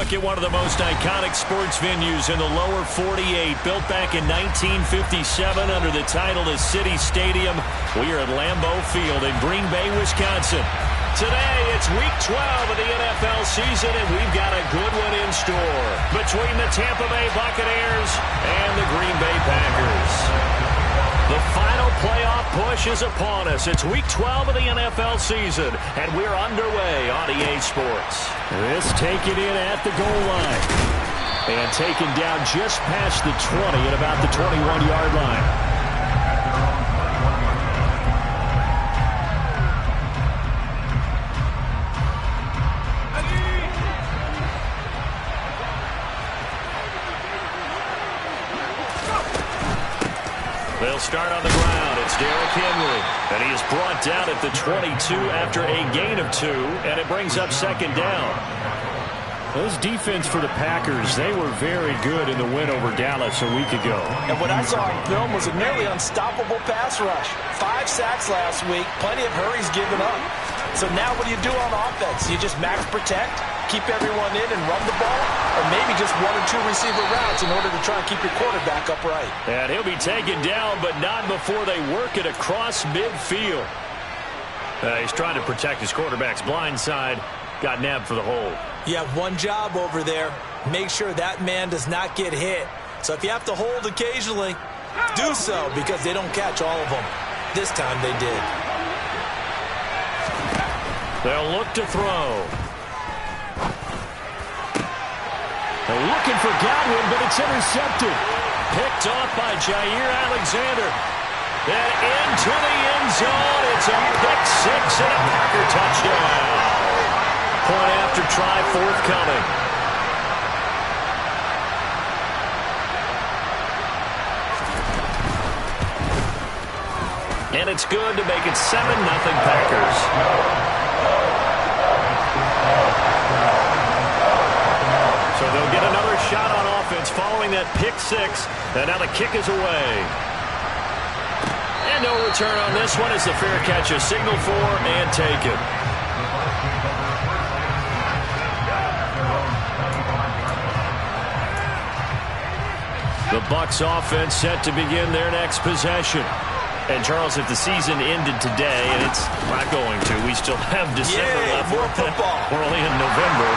look at one of the most iconic sports venues in the lower 48, built back in 1957 under the title of City Stadium. We are at Lambeau Field in Green Bay, Wisconsin. Today, it's Week 12 of the NFL season, and we've got a good one in store between the Tampa Bay Buccaneers and the Green Bay Packers. The final playoff push is upon us. It's Week 12 of the NFL season, and we're underway on EA Sports. This taken in at the goal line. And taken down just past the 20 at about the 21-yard line. They'll start on the ground. It's Derrick Henry. And he is brought down at the 22 after a gain of 2. And it brings up second down. Those defense for the Packers, they were very good in the win over Dallas a week ago. And what I saw on film was a nearly unstoppable pass rush. 5 sacks last week. Plenty of hurries given up. So now what do you do on offense? You just max protect, keep everyone in and run the ball, or maybe just 1 or 2 receiver routes in order to try and keep your quarterback upright. And he'll be taken down, but not before they work it across midfield. He's trying to protect his quarterback's blind side. Got nabbed for the hold. You have one job over there. Make sure that man does not get hit. So if you have to hold occasionally, do so, because they don't catch all of them. This time they did. They'll look to throw. They're looking for Godwin, but it's intercepted. Picked off by Jair Alexander. Then into the end zone. It's a pick 6 and a Packer touchdown. Point after try forthcoming. And it's good to make it 7-0 Packers. So they'll get another shot on offense following that pick 6. And now the kick is away. And no return on this one as the fair catch is signaled for and taken. The Bucs offense set to begin their next possession. And, Charles, if the season ended today, and it's not going to, we still have December left. More football. We're only in November.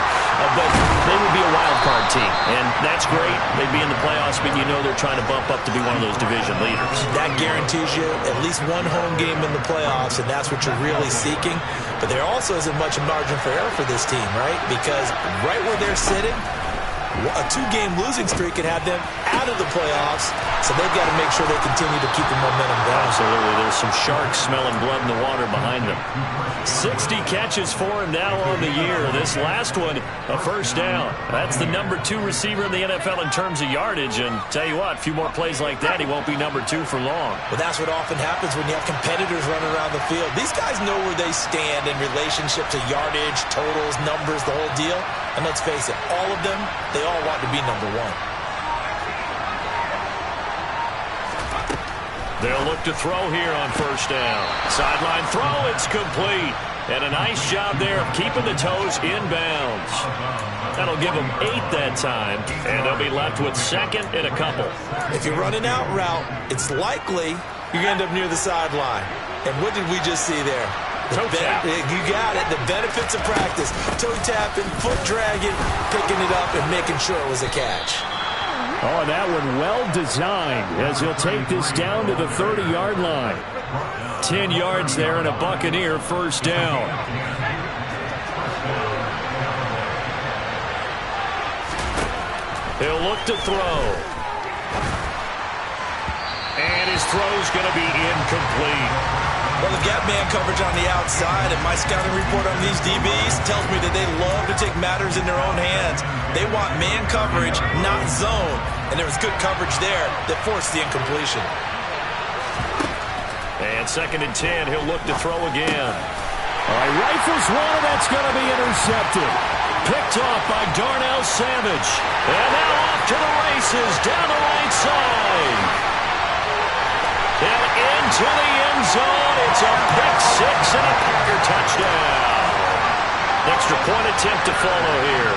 But they would be a wild card team. And that's great. They'd be in the playoffs, but you know they're trying to bump up to be one of those division leaders. That guarantees you at least one home game in the playoffs, and that's what you're really seeking. But there also isn't much margin for error for this team, right? Because right where they're sitting, a 2-game losing streak could have them out of the playoffs, so they've got to make sure they continue to keep the momentum going. Absolutely. There's some sharks smelling blood in the water behind them. 60 catches for him now on the year. This last one, a first down. That's the number 2 receiver in the NFL in terms of yardage, and tell you what, a few more plays like that, he won't be number 2 for long. Well, that's what often happens when you have competitors running around the field. These guys know where they stand in relationship to yardage, totals, numbers, the whole deal. And let's face it, all of them, they all want to be number 1. They'll look to throw here on first down. Sideline throw, it's complete. And a nice job there of keeping the toes in bounds. That'll give them 8 that time, and they'll be left with second and a couple. If you're running out route, it's likely you're going to end up near the sideline. And what did we just see there? Toe tap. You got it. The benefits of practice. Toe tapping, foot dragging, picking it up, and making sure it was a catch. Oh, and that one well designed as he'll take this down to the 30-yard line. 10 yards there and a Buccaneer first down. He'll look to throw. And his throw's going to be incomplete. Well, they've got man coverage on the outside, and my scouting report on these DBs tells me that they love to take matters in their own hands. They want man coverage, not zone. And there was good coverage there that forced the incompletion. And second and 10, he'll look to throw again. All right, rifles one, that's going to be intercepted. Picked off by Darnell Savage. And now off to the races down the right side. And into the end zone. It's a pick 6 and a Packer touchdown. Extra point attempt to follow here.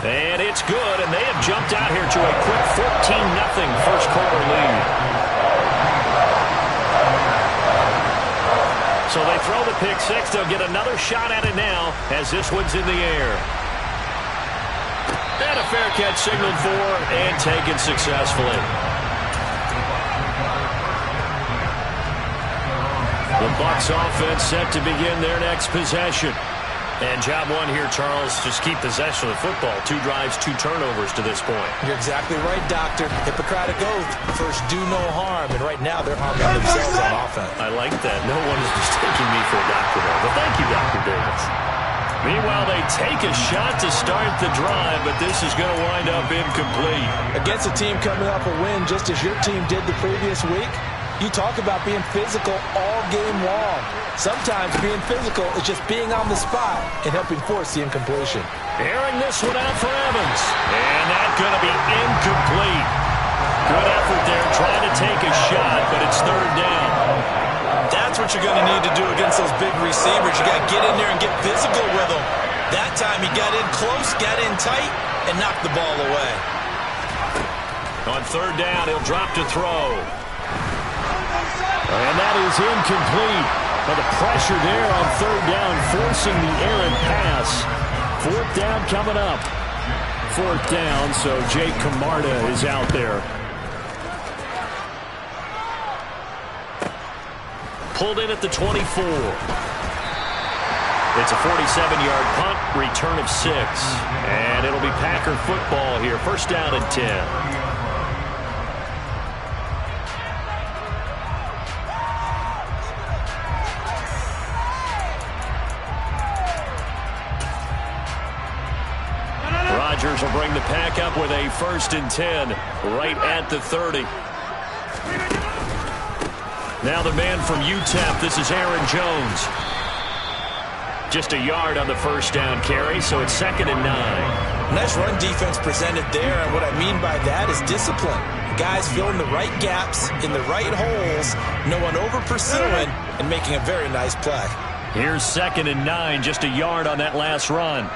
And it's good, and they have jumped out here to a quick 14-0 first quarter lead. So they throw the pick six. They'll get another shot at it now as this one's in the air. And a fair catch signaled for and taken successfully. The Bucs offense set to begin their next possession. And job one here, Charles, just keep possession of the football. 2 drives, 2 turnovers to this point. You're exactly right, Doctor. Hippocratic oath. First, do no harm. And right now, they're harming themselves on offense. I like that. No one is mistaking me for a doctor, though. But thank you, Dr. Davis. Meanwhile, they take a shot to start the drive, but this is going to wind up incomplete. Against a team coming off a win, just as your team did the previous week, you talk about being physical all game long. Sometimes being physical is just being on the spot and helping force the incompletion. Airing this one out for Evans. And that's going to be incomplete. Good effort there trying to take a shot, but it's third down. That's what you're going to need to do against those big receivers. You got to get in there and get physical with them. That time he got in close, got in tight, and knocked the ball away. On third down, he'll drop to throw. And that is incomplete. But the pressure there on third down, forcing the errant pass. Fourth down coming up. Fourth down, so Jake Camarda is out there. Pulled in at the 24. It's a 47-yard punt, return of 6. And it'll be Packer football here. First down and 10. Rodgers will bring the Pack up with a first and 10 right at the 30. Now the man from UTEP, this is Aaron Jones. Just a yard on the first down carry, so it's second and 9. Nice run defense presented there, and what I mean by that is discipline. Guys filling the right gaps in the right holes, no one over pursuing, and making a very nice play. Here's second and 9, just a yard on that last run.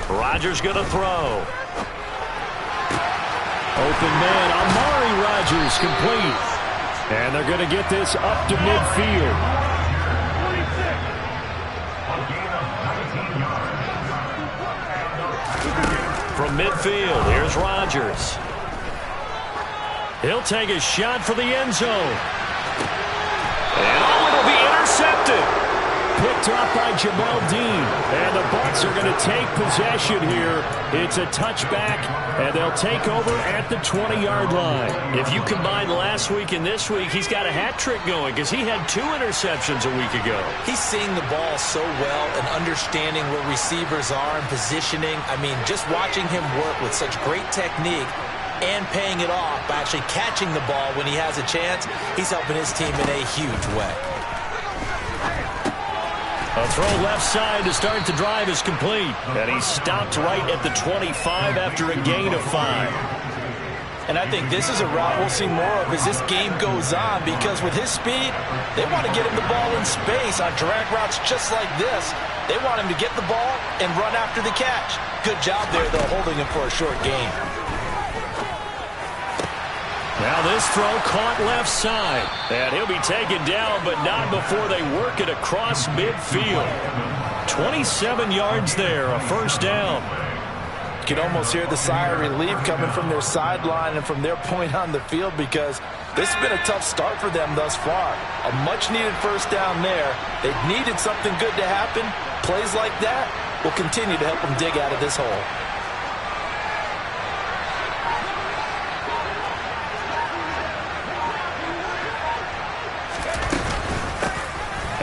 Rodgers going to throw. Open man, Amari Rodgers complete. And they're going to get this up to midfield. From midfield, here's Rodgers. He'll take a shot for the end zone. And it'll be intercepted. Picked up by Jamel Dean. And the Bucs are going to take possession here. It's a touchback, and they'll take over at the 20-yard line. If you combine last week and this week, he's got a hat trick going because he had 2 interceptions a week ago. He's seeing the ball so well and understanding where receivers are and positioning. I mean, just watching him work with such great technique and paying it off by actually catching the ball when he has a chance, he's helping his team in a huge way. A throw left side to start the drive is complete. And he's stopped right at the 25 after a gain of 5. And I think this is a route we'll see more of as this game goes on, because with his speed, they want to get him the ball in space on drag routes just like this. They want him to get the ball and run after the catch. Good job there, though, holding him for a short gain. Now this throw caught left side. And he'll be taken down, but not before they work it across midfield. 27 yards there, a first down. You can almost hear the sigh of relief coming from their sideline and from their point on the field, because this has been a tough start for them thus far. A much-needed first down there. They've needed something good to happen. Plays like that will continue to help them dig out of this hole.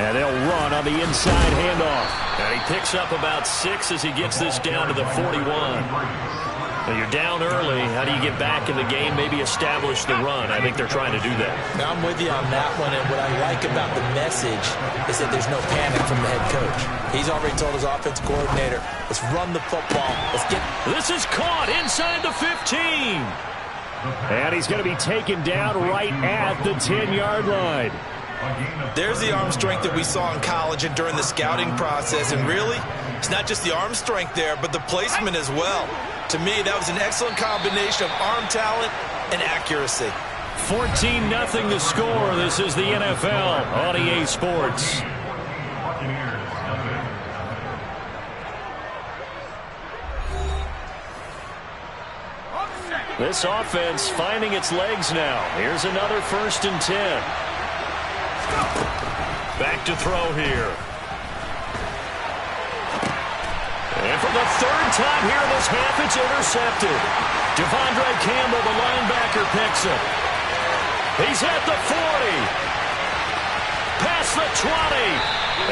And they'll run on the inside handoff. And he picks up about 6 as he gets this down to the 41. Now you're down early. How do you get back in the game? Maybe establish the run. I think they're trying to do that. Now I'm with you on that one, and what I like about the message is that there's no panic from the head coach. He's already told his offense coordinator, let's run the football. Let's get... This is caught inside the 15. And he's going to be taken down right at the 10-yard line. There's the arm strength that we saw in college and during the scouting process. And really, it's not just the arm strength there, but the placement as well. To me, that was an excellent combination of arm talent and accuracy. 14-0 the score. This is the NFL on EA Sports. This offense finding its legs now. Here's another 1st and 10. Back to throw here. And for the 3rd time here in this half, it's intercepted. Devondre Campbell, the linebacker, picks it. He's at the 40. Past the 20.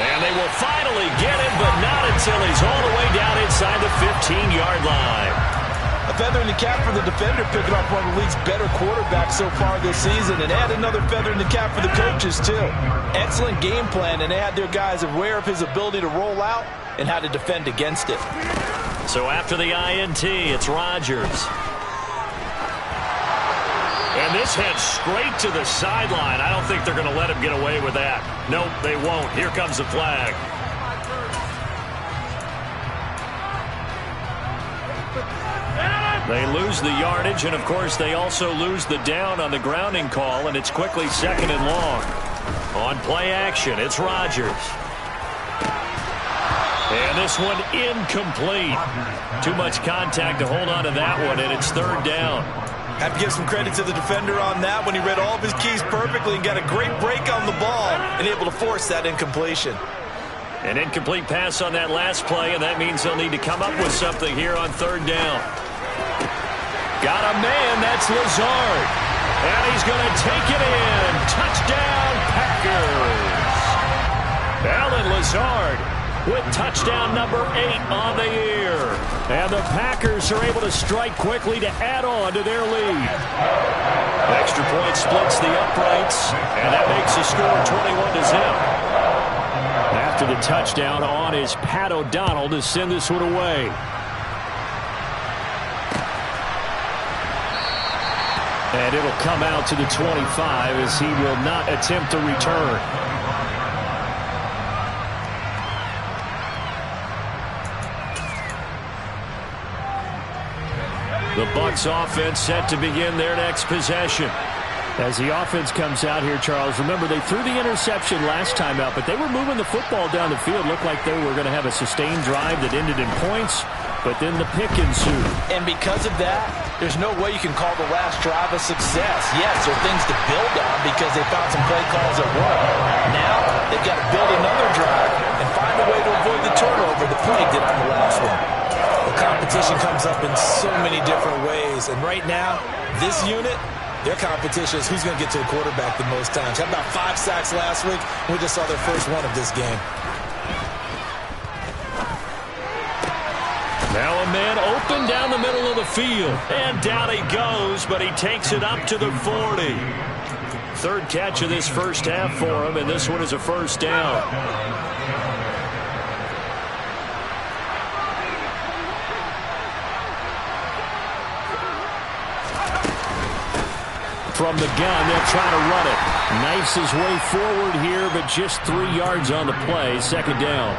And they will finally get him, but not until he's all the way down inside the 15-yard line. A feather in the cap for the defender, picking up one of the league's better quarterbacks so far this season, and add another feather in the cap for the coaches, too. Excellent game plan, and they had their guys aware of his ability to roll out and how to defend against it. So after the INT, it's Rodgers. And this heads straight to the sideline. I don't think they're going to let him get away with that. Nope, they won't. Here comes the flag. They lose the yardage, and of course they also lose the down on the grounding call, and it's quickly 2nd and long. On play action, it's Rodgers. And this one incomplete. Too much contact to hold on to that one, and it's 3rd down. Have to give some credit to the defender on that when he read all of his keys perfectly and got a great break on the ball and able to force that incompletion. An incomplete pass on that last play, and that means they'll need to come up with something here on 3rd down. Got a man, that's Lazard. And he's going to take it in. Touchdown, Packers. Alan Lazard with touchdown number 8 on the year. And the Packers are able to strike quickly to add on to their lead. Extra point splits the uprights, and that makes the score 21-0. After the touchdown, on is Pat O'Donnell to send this one away. And it'll come out to the 25 as he will not attempt to return. The Bucs offense set to begin their next possession. As the offense comes out here, Charles, remember they threw the interception last time out, but they were moving the football down the field. Looked like they were going to have a sustained drive that ended in points, but then the pick ensued. And because of that, there's no way you can call the last drive a success. Yes, there are things to build on because they found some play calls that work. Now, they've got to build another drive and find a way to avoid the turnover that plagued it on the last one. The competition comes up in so many different ways, and right now, this unit, their competition is who's going to get to the quarterback the most times. Had about 5 sacks last week. We just saw their first one of this game. Now a man open down the middle of the field. And down he goes, but he takes it up to the 40. 3rd catch of this first half for him, and this one is a 1st down. From the gun, they'll try to run it. Knifes his way forward here, but just 3 yards on the play. 2nd down.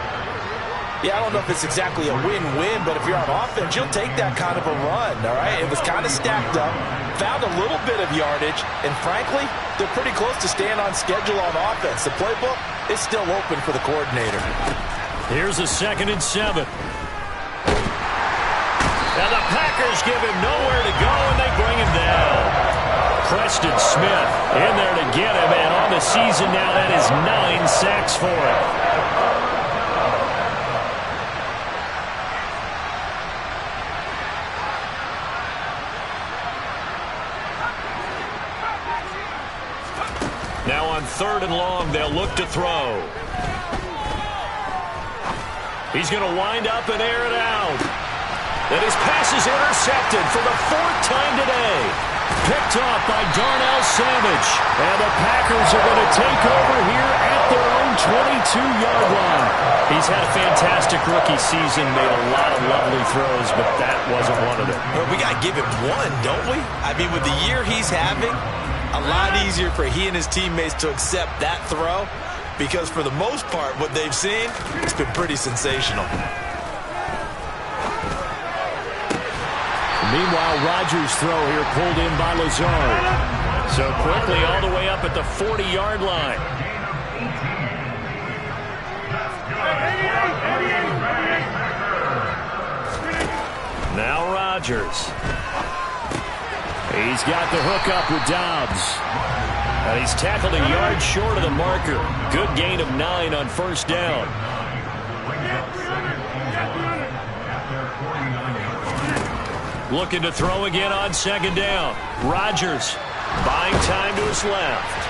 Yeah, I don't know if it's exactly a win-win, but if you're on offense, you'll take that kind of a run, all right? It was kind of stacked up, found a little bit of yardage, and frankly, they're pretty close to staying on schedule on offense. The playbook is still open for the coordinator. Here's a 2nd and 7. And the Packers give him nowhere to go, and they bring him down. Preston Smith in there to get him, and on the season now, that is 9 sacks for him. Now on 3rd and long, they'll look to throw. He's going to wind up and air it out. And his pass is intercepted for the 4th time today. Picked off by Darnell Savage. And the Packers are going to take over here at their own 22-yard line. He's had a fantastic rookie season, made a lot of lovely throws, but that wasn't one of them. Well, we got to give him one, don't we? I mean, with the year he's having, a lot easier for he and his teammates to accept that throw, because for the most part, what they've seen, it's been pretty sensational. Meanwhile, Rodgers' throw here pulled in by Lazard. So quickly all the way up at the 40-yard line. Now Rodgers. He's got the hook up with Dobbs. And he's tackled a yard short of the marker. Good gain of 9 on first down. Looking to throw again on second down. Rodgers buying time to his left.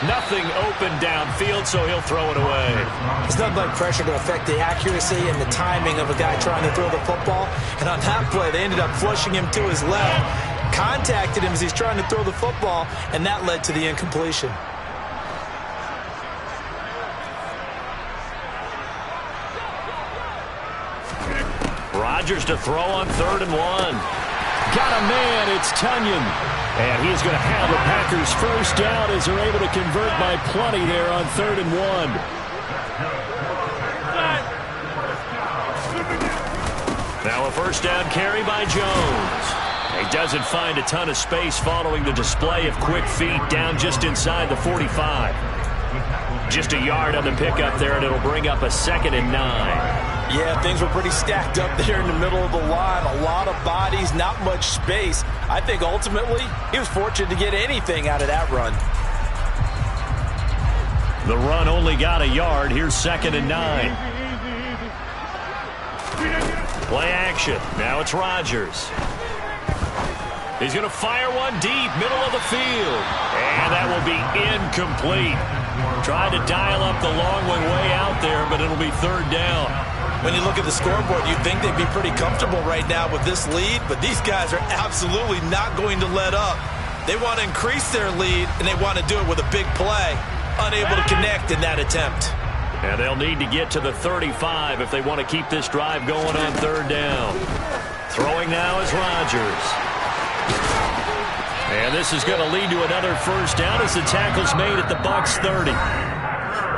Nothing open downfield, so he'll throw it away. It's nothing like pressure to affect the accuracy and the timing of a guy trying to throw the football. And on that play, they ended up flushing him to his left. Contacted him as he's trying to throw the football, and that led to the incompletion. Rodgers to throw on 3rd and 1. Got a man, it's Tunyon. And he's going to have the Packers first down as they're able to convert by plenty there on 3rd and 1. Now a first down carry by Jones. He doesn't find a ton of space following the display of quick feet down just inside the 45. Just a yard on the pickup there, and it'll bring up a 2nd and 9. Yeah, things were pretty stacked up there in the middle of the line. A lot of bodies, not much space. I think ultimately he was fortunate to get anything out of that run. The run only got a yard. Here's 2nd and 9. Play action. Now it's Rodgers. He's going to fire one deep, middle of the field. And that will be incomplete. Tried to dial up the long one way out there, but it'll be 3rd down. When you look at the scoreboard, you'd think they'd be pretty comfortable right now with this lead, but these guys are absolutely not going to let up. They want to increase their lead, and they want to do it with a big play. Unable to connect in that attempt. And they'll need to get to the 35 if they want to keep this drive going on 3rd down. Throwing now is Rodgers. And this is going to lead to another first down as the tackle's made at the Bucs 30.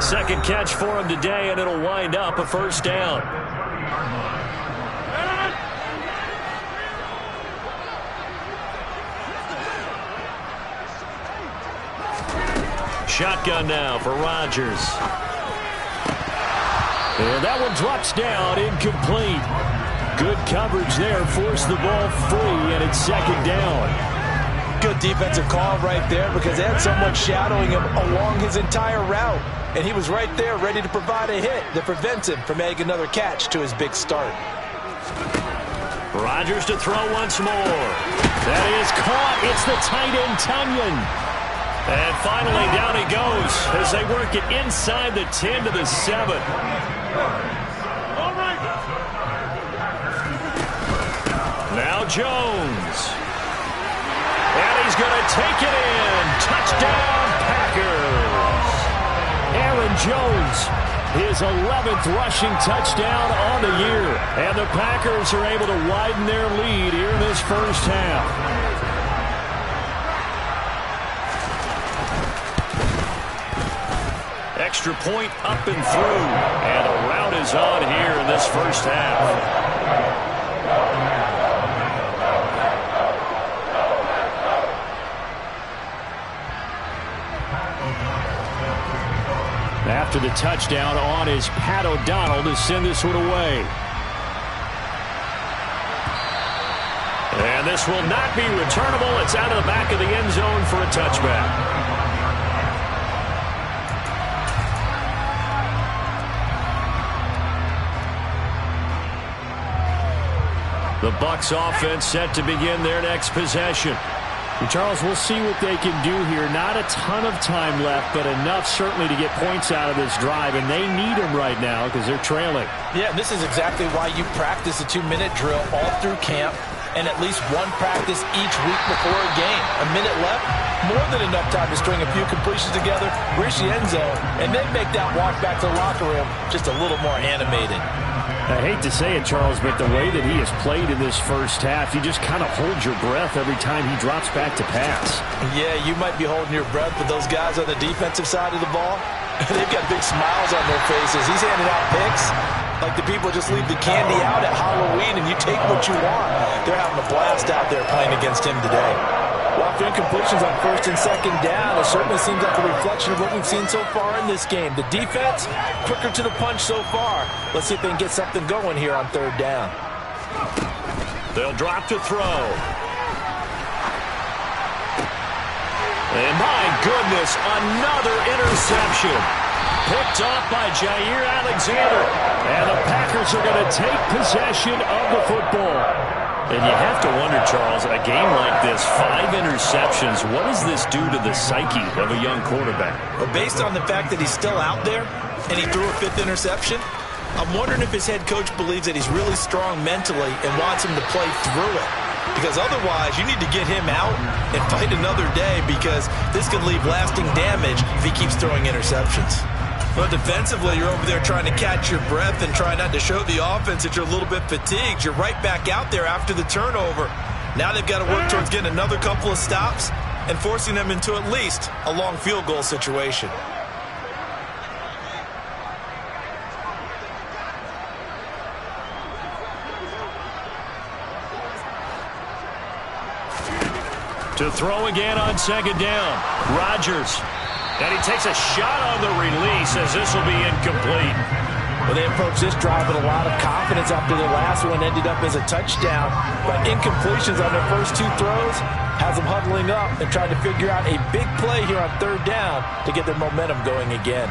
Second catch for him today, and it'll wind up a first down. Shotgun now for Rodgers. And that one drops down, incomplete. Good coverage there, forced the ball free, and it's 2nd down. Good defensive call right there because they had someone shadowing him along his entire route. And he was right there ready to provide a hit that prevents him from adding another catch to his big start. Rodgers to throw once more. That is caught. It's the tight end, Tunyon. And finally, down he goes as they work it inside the 10 to the 7. Now Jones. And he's going to take it in. Touchdown, Packers. Aaron Jones, his 11th rushing touchdown on the year. And the Packers are able to widen their lead here in this first half. Extra point up and through. And the route is on here in this first half. After the touchdown on is Pat O'Donnell to send this one away. And this will not be returnable. It's out of the back of the end zone for a touchback. The Bucs offense set to begin their next possession. Charles, we'll see what they can do here. Not a ton of time left, but enough certainly to get points out of this drive, and they need them right now because they're trailing. Yeah, this is exactly why you practice a 2-minute drill all through camp and at least one practice each week before a game. A minute left, more than enough time to string a few completions together, reach the end zone, and then make that walk back to the locker room just a little more animated. I hate to say it, Charles, but the way that he has played in this first half, you just kind of hold your breath every time he drops back to pass. Yeah, you might be holding your breath, but those guys on the defensive side of the ball, they've got big smiles on their faces. He's handing out picks like the people just leave the candy out at Halloween and you take what you want. They're having a blast out there playing against him today. Well, after incompletions on first and second down, it certainly seems like a reflection of what we've seen so far in this game. The defense, quicker to the punch so far. Let's see if they can get something going here on third down. They'll drop to throw. And my goodness, another interception. Picked off by Jair Alexander. And the Packers are going to take possession of the football. And you have to wonder, Charles, a game like this, 5 interceptions, what does this do to the psyche of a young quarterback? Well, based on the fact that he's still out there and he threw a 5th interception, I'm wondering if his head coach believes that he's really strong mentally and wants him to play through it. Because otherwise, you need to get him out and fight another day because this could leave lasting damage if he keeps throwing interceptions. But defensively, you're over there trying to catch your breath and try not to show the offense that you're a little bit fatigued. You're right back out there after the turnover. Now they've got to work towards getting another couple of stops and forcing them into at least a long field goal situation. To throw again on second down. Rodgers. And he takes a shot on the release as this will be incomplete. Well, they approached this drive with a lot of confidence after their last one ended up as a touchdown. But incompletions on their first 2 throws has them huddling up and trying to figure out a big play here on third down to get their momentum going again.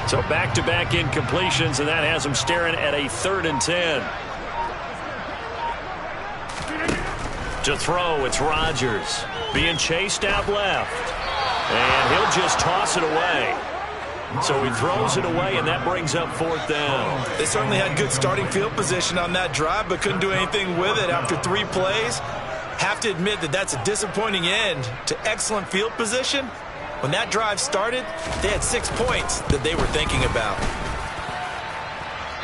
So back-to-back incompletions, and that has them staring at a 3rd and 10. To throw, it's Rodgers. Being chased out left. And he'll just toss it away. So he throws it away, and that brings up 4th down. They certainly had good starting field position on that drive, but couldn't do anything with it after 3 plays. Have to admit that that's a disappointing end to excellent field position. When that drive started, they had 6 points that they were thinking about.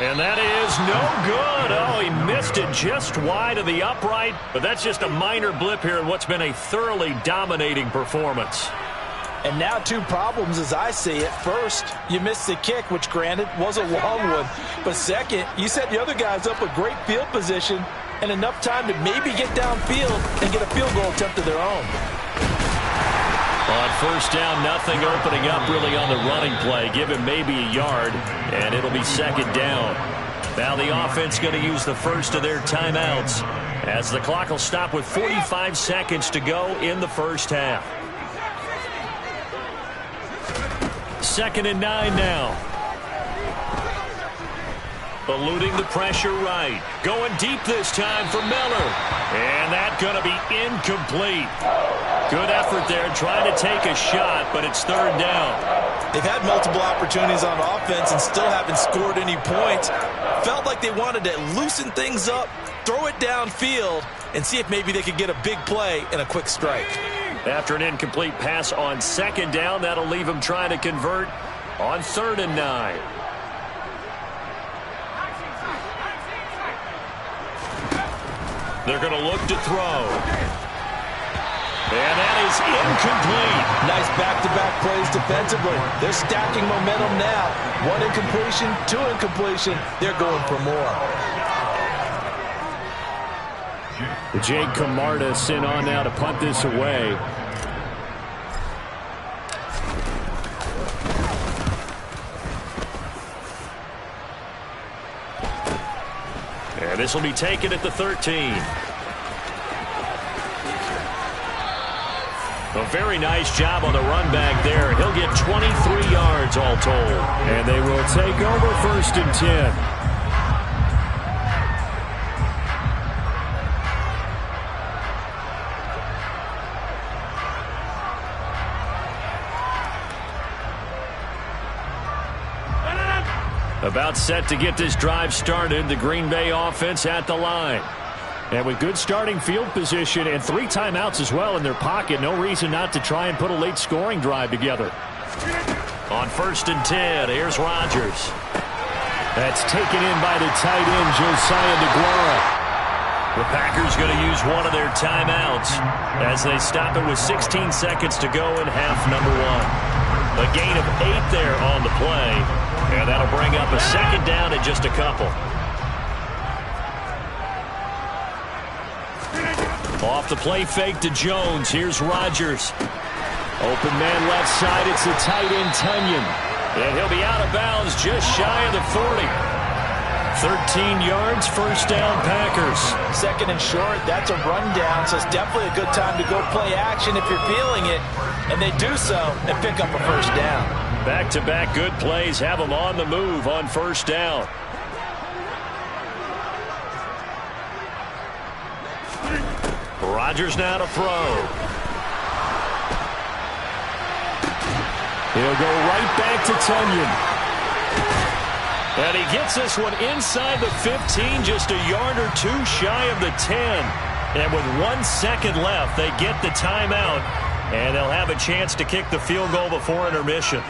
And that is no good. Oh, he missed it just wide of the upright. But that's just a minor blip here in what's been a thoroughly dominating performance. And now 2 problems as I see it. First, you missed the kick, which granted was a long one. But second, you set the other guys up with great field position and enough time to maybe get downfield and get a field goal attempt of their own. On first down, nothing opening up really on the running play. Give him maybe a yard, and it'll be 2nd down. Now the offense going to use the first of their timeouts as the clock will stop with 45 seconds to go in the first half. 2nd and 9 now. Eluding the pressure right. Going deep this time for Miller. And that's going to be incomplete. Good effort there trying to take a shot, but it's 3rd down. They've had multiple opportunities on offense and still haven't scored any points. Felt like they wanted to loosen things up, throw it downfield, and see if maybe they could get a big play and a quick strike. After an incomplete pass on 2nd down, that'll leave them trying to convert on 3rd and 9. They're going to look to throw. And that is incomplete. Nice back-to-back plays defensively. They're stacking momentum now. 1 incompletion, 2 incompletion. They're going for more. Jake Camarda sent on now to punt this away. And this will be taken at the 13. A very nice job on the run back there. He'll get 23 yards all told. And they will take over 1st and 10. About set to get this drive started, the Green Bay offense at the line. And with good starting field position and 3 timeouts as well in their pocket, no reason not to try and put a late scoring drive together. On 1st and 10, here's Rodgers. That's taken in by the tight end, Josiah DeGuara. The Packers going to use one of their timeouts as they stop it with 16 seconds to go in half number 1. A gain of 8 there on the play, and that'll bring up a 2nd down in just a couple. Off the play fake to Jones. Here's Rodgers. Open man left side. It's the tight end, Tunyon. And he'll be out of bounds just shy of the 40. 13 yards, 1st down, Packers. 2nd and short, that's a rundown, so it's definitely a good time to go play action if you're feeling it. And they do so and pick up a 1st down. Back-to-back good plays have them on the move on 1st down. Rodgers now to throw. He'll go right back to Tunyon. And he gets this one inside the 15, just a yard or 2 shy of the 10. And with 1 second left, they get the timeout, and they'll have a chance to kick the field goal before intermission.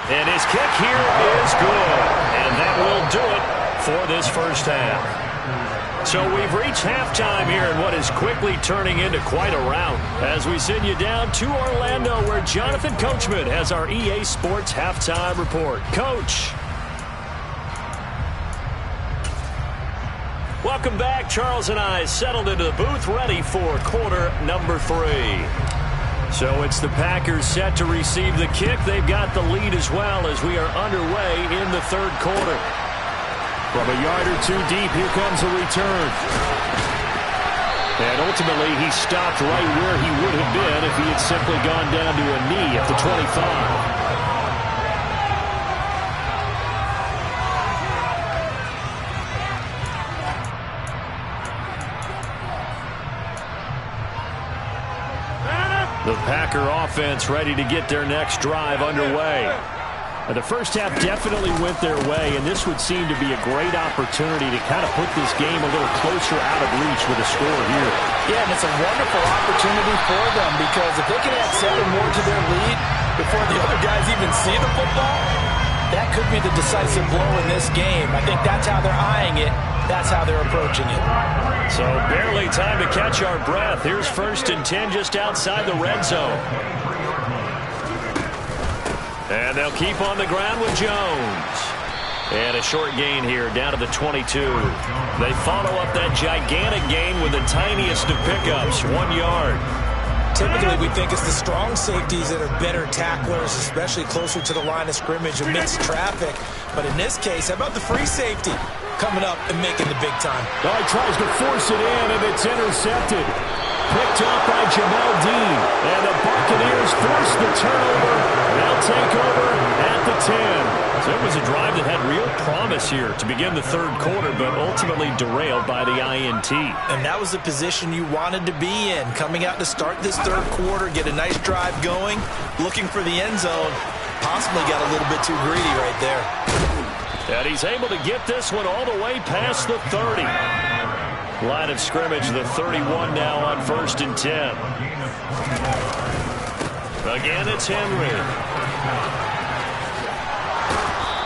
And his kick here is good. And that will do it for this 1st half. So we've reached halftime here in what is quickly turning into quite a rout as we send you down to Orlando where Jonathan Coachman has our EA Sports halftime report. Coach. Welcome back. Charles and I settled into the booth ready for quarter number 3. So it's the Packers set to receive the kick. They've got the lead as well as we are underway in the 3rd quarter. From a yard or 2 deep, here comes a return. And ultimately, he stopped right where he would have been if he had simply gone down to a knee at the 25. The Packer offense ready to get their next drive underway. The 1st half definitely went their way, and this would seem to be a great opportunity to kind of put this game a little closer out of reach with a score here. Yeah, and it's a wonderful opportunity for them because if they can add 7 more to their lead before the other guys even see the football, that could be the decisive blow in this game. I think that's how they're eyeing it. That's how they're approaching it. So barely time to catch our breath. Here's 1st and 10 just outside the red zone. And they'll keep on the ground with Jones. And a short gain here down to the 22. They follow up that gigantic gain with the tiniest of pickups, 1 yard. Typically, we think it's the strong safeties that are better tacklers, especially closer to the line of scrimmage amidst traffic. But in this case, how about the free safety coming up and making the big time? Oh, he tries to force it in, and it's intercepted. Picked up by Jamel Dean. And the Buccaneers force the turnover. They'll take over at the 10. So it was a drive that had real promise here to begin the 3rd quarter, but ultimately derailed by the INT. And that was the position you wanted to be in. Coming out to start this 3rd quarter, get a nice drive going, looking for the end zone. Possibly got a little bit too greedy right there. And he's able to get this one all the way past the 30. Line of scrimmage, the 31 now on 1st and 10. Again, it's Henry.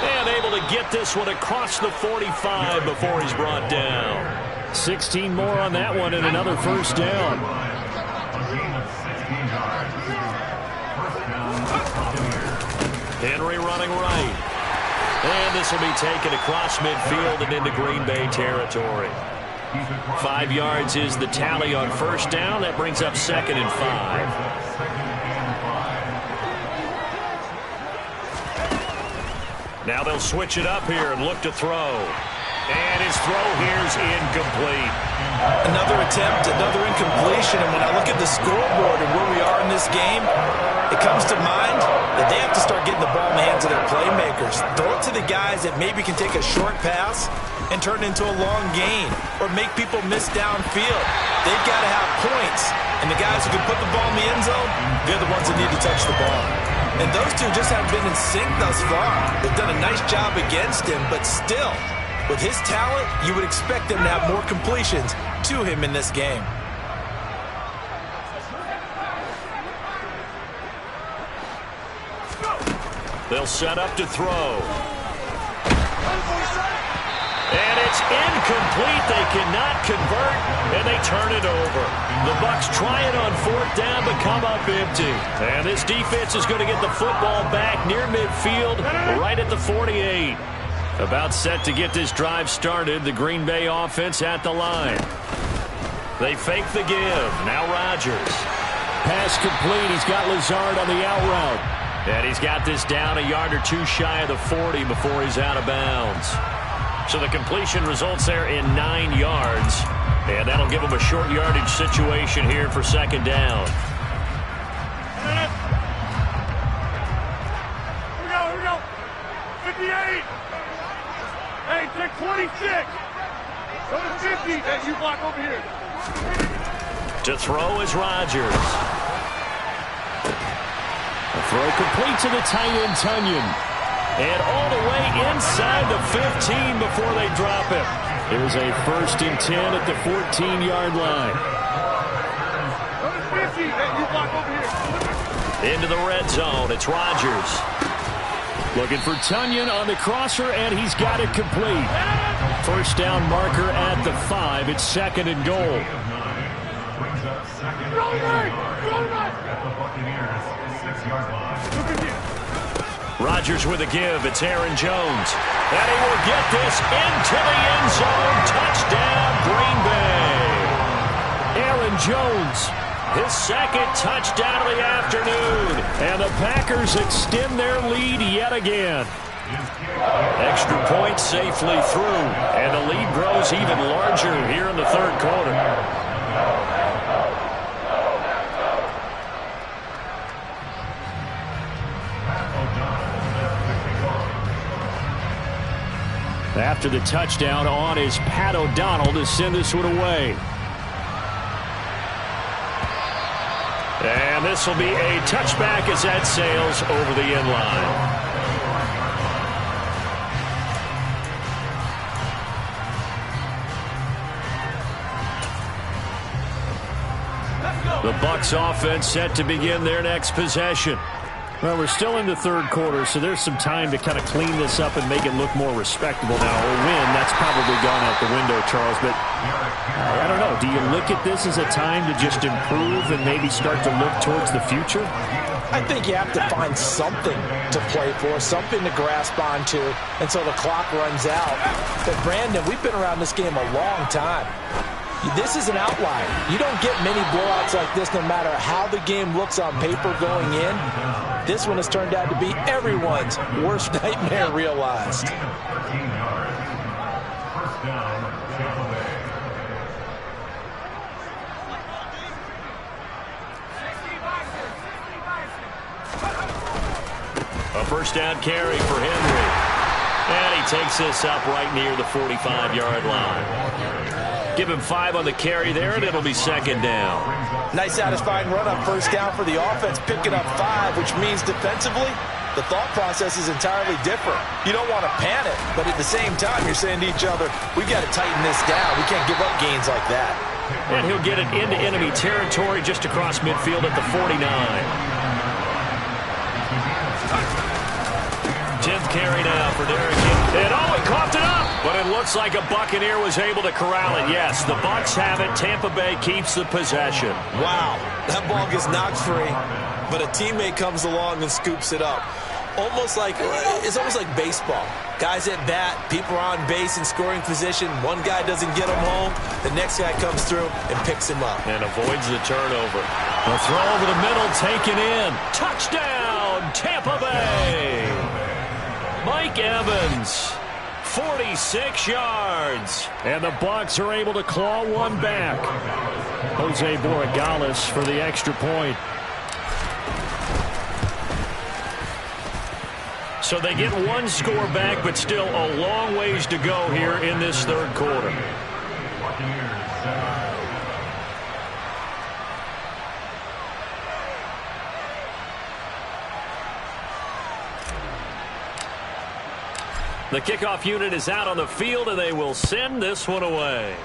And able to get this one across the 45 before he's brought down. 16 more on that one and another 1st down. Henry running right. And this will be taken across midfield and into Green Bay territory. 5 yards is the tally on 1st down. That brings up 2nd and 5. Now they'll switch it up here and look to throw. And his throw here is incomplete. Another attempt, another incompletion, and when I look at the scoreboard and where we are in this game, it comes to mind that they have to start getting the ball in the hands of their playmakers. Throw it to the guys that maybe can take a short pass and turn it into a long gain or make people miss downfield. They've got to have points, and the guys who can put the ball in the end zone, they're the ones that need to touch the ball. And those two just haven't been in sync thus far. They've done a nice job against him, but still, with his talent, you would expect them to have more completions to him in this game. They'll set up to throw. And it's incomplete. They cannot convert, and they turn it over. The Bucs try it on 4th down, but come up empty. And this defense is going to get the football back near midfield, right at the 48. About set to get this drive started. The Green Bay offense at the line. They fake the give. Now Rodgers. Pass complete. He's got Lazard on the out route. And he's got this down a yard or two shy of the 40 before he's out of bounds. So the completion results there in 9 yards. And that'll give him a short yardage situation here for 2nd down. Here we go. 58. Hey, take 26. Go to 50. Hey, you block over here. To throw is Rodgers. The throw complete to the tight end, Tunyon. And all the way inside the 15 before they drop it. There's a 1st and 10 at the 14-yard line. Go to 50. Hey, you block over here. Into the red zone. It's Rodgers. Looking for Tunyon on the crosser, and he's got it complete. 1st down marker at the 5. It's 2nd and goal. Rodgers with a give. It's Aaron Jones. And he will get this into the end zone. Touchdown, Green Bay. Aaron Jones, his 2nd touchdown of the afternoon. and the Packers extend their lead yet again. Extra point safely through, and the lead grows even larger here in the 3rd quarter. After the touchdown, on is Pat O'Donnell to send this one away. And this will be a touchback as that sails over the end line. The Bucs offense set to begin their next possession. Well, we're still in the 3rd quarter, so there's some time to kind of clean this up and make it look more respectable now. A win, that's probably gone out the window, Charles, but I don't know. Do you look at this as a time to just improve and maybe start to look towards the future? I think you have to find something to play for, something to grasp onto until the clock runs out. But, Brandon, we've been around this game a long time. This is an outlier. You don't get many blowouts like this no matter how the game looks on paper going in. This one has turned out to be everyone's worst nightmare realized. A 1st down carry for Henry. And he takes this up right near the 45-yard line. Give him 5 on the carry there, and it'll be 2nd down. Nice satisfying run on 1st down for the offense, picking up 5, which means defensively, the thought process is entirely different. You don't want to panic, but at the same time, you're saying to each other, we got to tighten this down. We can't give up gains like that. And he'll get it into enemy territory just across midfield at the 49. 10th carry now for Derrick Henry. And he coughed it up. But it looks like a Buccaneer was able to corral it. Yes, the Bucs have it. Tampa Bay keeps the possession. Wow, that ball gets knocked free, but a teammate comes along and scoops it up. It's almost like baseball. Guys at bat, people are on base in scoring position. One guy doesn't get him home. The next guy comes through and picks him up. And avoids the turnover. The throw over the middle, taken in. Touchdown, Tampa Bay. Mike Evans. 46 yards. And the Bucs are able to claw one back. Jose Borregales for the extra point. So they get one score back, but still a long ways to go here in this third quarter. The kickoff unit is out on the field, and they will send this one away.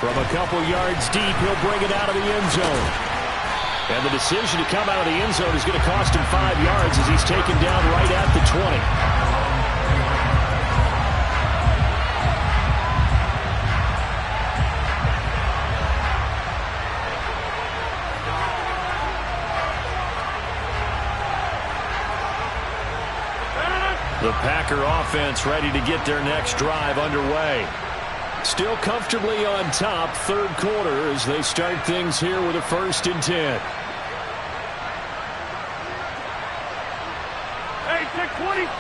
From a couple yards deep, he'll bring it out of the end zone. And the decision to come out of the end zone is going to cost him 5 yards as he's taken down right at the 20. The Packer offense ready to get their next drive underway. Still comfortably on top, third quarter, as they start things here with a 1st and 10. Hey, take 26.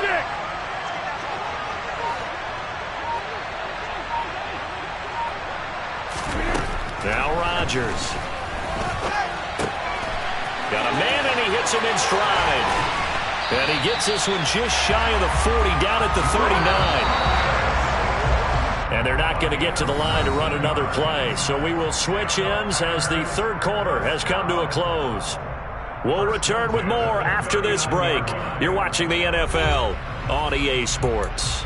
Now Rodgers. Got a man, and he hits him in stride. And he gets this one just shy of the 40, down at the 39. And they're not going to get to the line to run another play. So we will switch ends as the third quarter has come to a close. We'll return with more after this break. You're watching the NFL on EA Sports.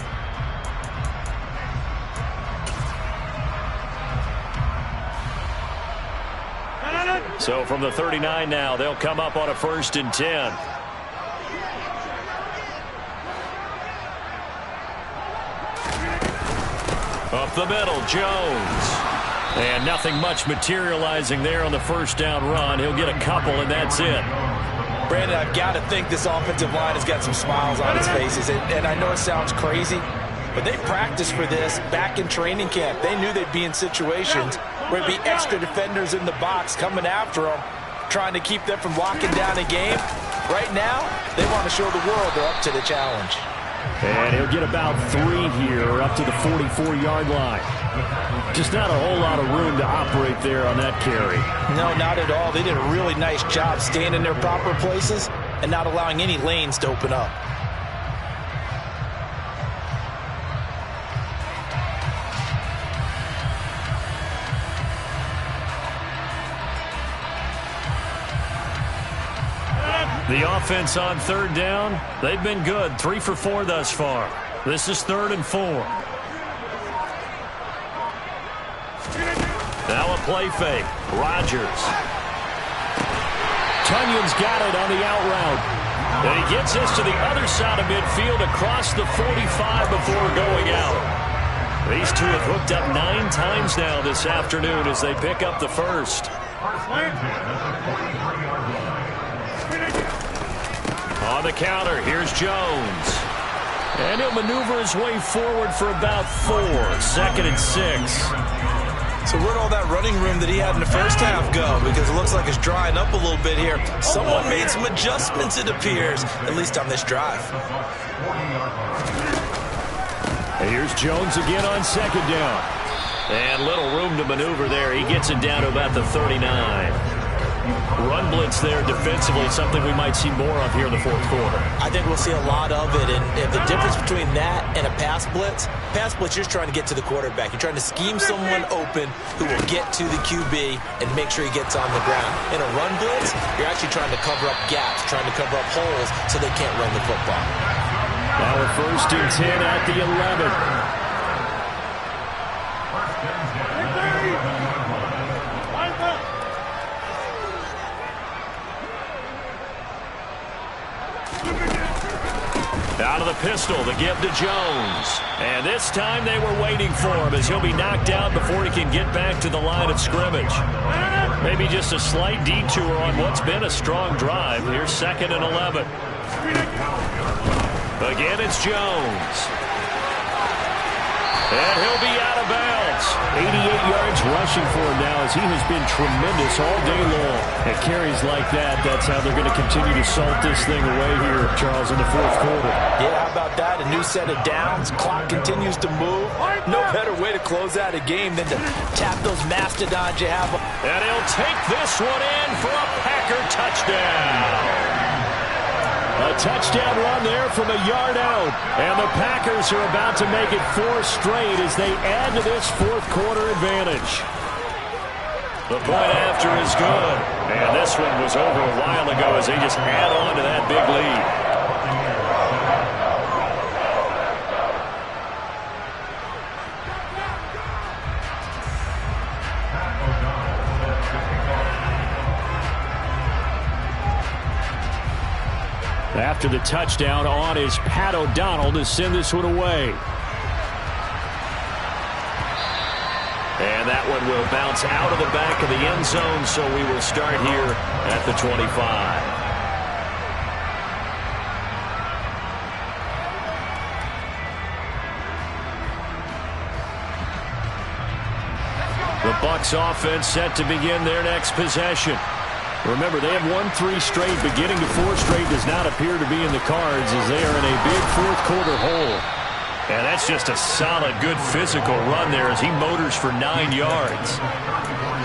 So from the 39 now, they'll come up on a 1st and 10. Up the middle, Jones. And nothing much materializing there on the first down run. He'll get a couple, and that's it. Brandon, I've got to think this offensive line has got some smiles on its faces. And I know it sounds crazy, but they practiced for this back in training camp. They knew they'd be in situations where there'd be extra defenders in the box coming after them, trying to keep them from locking down a game. Right now, they want to show the world they're up to the challenge. And he'll get about 3 here up to the 44-yard line. Just not a whole lot of room to operate there on that carry. No, not at all. They did a really nice job staying in their proper places and not allowing any lanes to open up. The offense on third down, they've been good. 3 for 4 thus far. This is 3rd and 4. Now a play fake. Rodgers. Tunyon's got it on the out route. And he gets this to the other side of midfield across the 45 before going out. These two have hooked up 9 times now this afternoon as they pick up the first. On the counter, here's Jones. And he'll maneuver his way forward for about 4. 2nd and 6. So where'd all that running room that he had in the first half go? Because it looks like it's drying up a little bit here. Someone made some adjustments, it appears, at least on this drive. And here's Jones again on 2nd down. And little room to maneuver there. He gets it down to about the 39. Run blitz there defensively, something we might see more of here in the fourth quarter. I think we'll see a lot of it, and the difference between that and a pass blitz, you're just trying to get to the quarterback. You're trying to scheme someone open who will get to the QB and make sure he gets on the ground. In a run blitz, you're actually trying to cover up gaps, trying to cover up holes so they can't run the football. Now a 1st and 10 at the 11. Out of the pistol, the give to Jones. And this time they were waiting for him as he'll be knocked down before he can get back to the line of scrimmage. Maybe just a slight detour on what's been a strong drive. Here's 2nd and 11. Again, it's Jones. And he'll be out of bounds. 88 yards rushing for him now as he has been tremendous all day long. At carries like that, that's how they're going to continue to salt this thing away here, Charles, in the fourth quarter. Yeah, how about that? A new set of downs. Clock continues to move. No better way to close out a game than to tap those mastodons you have. And he'll take this one in for a Packer touchdown. A touchdown run there from a yard out. And the Packers are about to make it 4 straight as they add to this fourth quarter advantage. The point after is good. And this one was over a while ago as they just add on to that big lead. After the touchdown, on is Pat O'Donnell to send this one away. And that one will bounce out of the back of the end zone, so we will start here at the 25. The Bucs offense set to begin their next possession. Remember, they have won 3 straight, but getting to 4 straight does not appear to be in the cards as they are in a big fourth quarter hole. And that's just a solid, good physical run there as he motors for 9 yards.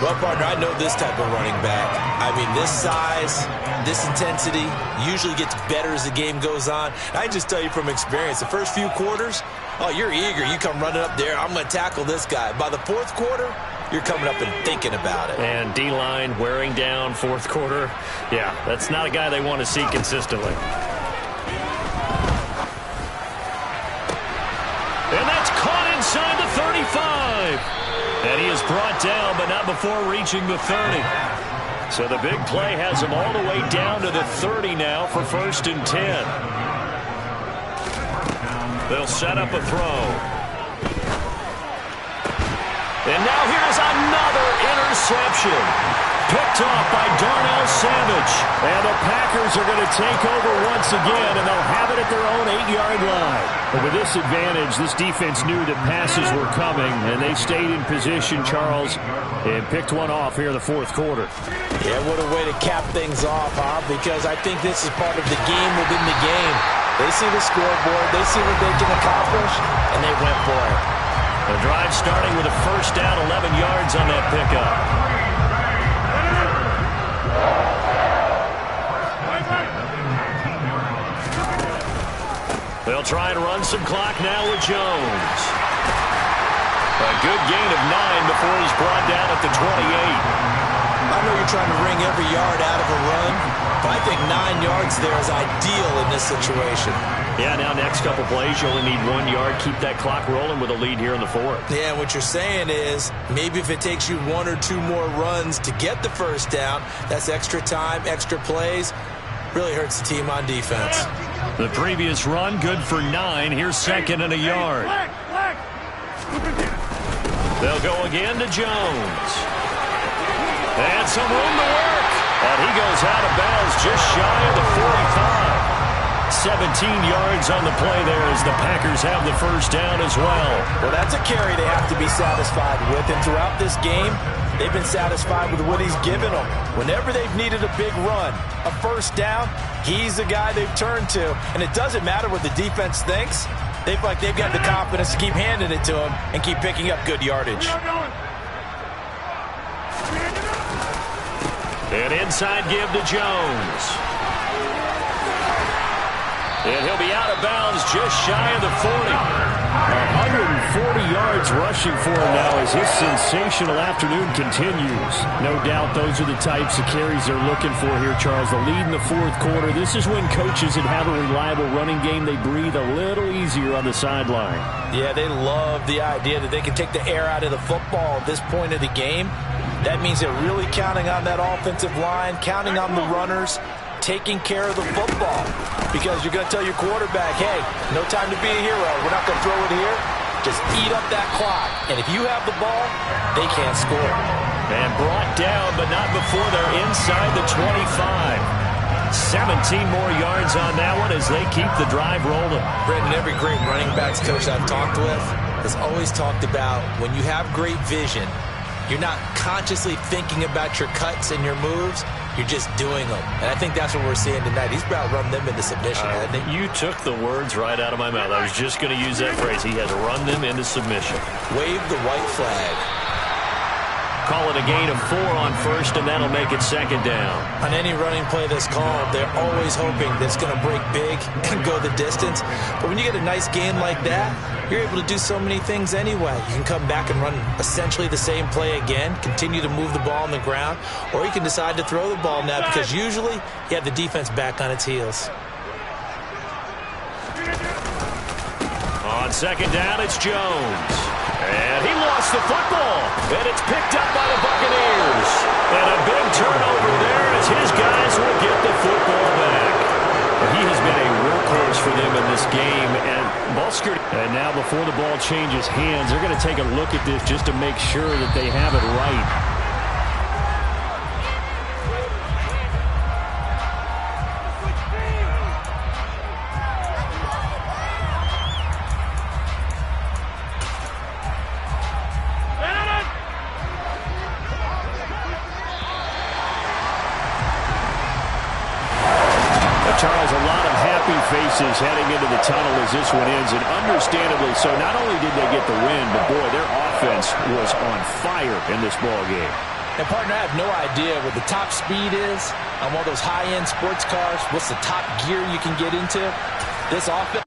Well, partner, I know this type of running back. I mean, this size, this intensity usually gets better as the game goes on. I can just tell you from experience, the first few quarters, oh, you're eager. You come running up there, I'm going to tackle this guy. By the fourth quarter, you're coming up and thinking about it. And D-line wearing down fourth quarter. Yeah, that's not a guy they want to see consistently. And that's caught inside the 35. And he is brought down, but not before reaching the 30. So the big play has him all the way down to the 30 now for 1st and 10. They'll set up a throw. And now here's another interception. Picked off by Darnell Savage. And the Packers are going to take over once again, and they'll have it at their own 8-yard line. But with this advantage, this defense knew that passes were coming, and they stayed in position, Charles, and picked one off here in the fourth quarter. Yeah, what a way to cap things off, huh? Because I think this is part of the game within the game. They see the scoreboard, they see what they can accomplish, and they went for it. The drive starting with a first down, 11 yards on that pickup. They'll try and run some clock now with Jones. A good gain of 9 before he's brought down at the 28. I know you're trying to wring every yard out of a run, but I think 9 yards there is ideal in this situation. Yeah, now next couple plays, you only need 1 yard. Keep that clock rolling with a lead here in the fourth. Yeah, what you're saying is maybe if it takes you 1 or 2 more runs to get the first down, that's extra time, extra plays. Really hurts the team on defense. The previous run, good for 9. Here's 2nd and a yard. They'll go again to Jones. And some room to work. And he goes out of bounds just shy of the 45. 17 yards on the play there as the Packers have the first down as well. Well, that's a carry they have to be satisfied with. And throughout this game, they've been satisfied with what he's given them. Whenever they've needed a big run, a first down, he's the guy they've turned to. And it doesn't matter what the defense thinks. They feel like they've got the confidence to keep handing it to him and keep picking up good yardage. An inside give to Jones. And he'll be out of bounds just shy of the 40. 140 yards rushing for him now as his sensational afternoon continues. No doubt those are the types of carries they're looking for here, Charles. The lead in the fourth quarter. This is when coaches that have a reliable running game, they breathe a little easier on the sideline. Yeah, they love the idea that they can take the air out of the football at this point of the game. That means they're really counting on that offensive line, counting on the runners, taking care of the football. Because you're going to tell your quarterback, hey, no time to be a hero. We're not going to throw it here. Just eat up that clock. And if you have the ball, they can't score. And brought down, but not before they're inside the 25. 17 more yards on that one as they keep the drive rolling. Brendan, every great running backs coach I've talked with has always talked about when you have great vision, You're not consciously thinking about your cuts and your moves. You're just doing them. And I think that's what we're seeing tonight. He's about to run them into submission, hasn't he? You took the words right out of my mouth. I was just going to use that phrase. He has run them into submission. Wave the white flag. Call it a gain of 4 on first, and that'll make it second down. On any running play that's called, they're always hoping that it's going to break big and go the distance. But when you get a nice gain like that, you're able to do so many things anyway. You can come back and run essentially the same play again, continue to move the ball on the ground, or you can decide to throw the ball now because usually you have the defense back on its heels. On second down, it's Jones. And he lost the football. And it's picked up by the Buccaneers. And a big turnover there as his guys will get the football back. He has been a workhorse for them in this game. And now before the ball changes hands, they're going to take a look at this just to make sure that they have it right. Charles, a lot of happy faces heading into the tunnel as this one ends, and understandably so. Not only did they get the win, but boy, their offense was on fire in this ball game. And partner, I have no idea what the top speed is on one of those high-end sports cars. What's the top gear you can get into? This offense.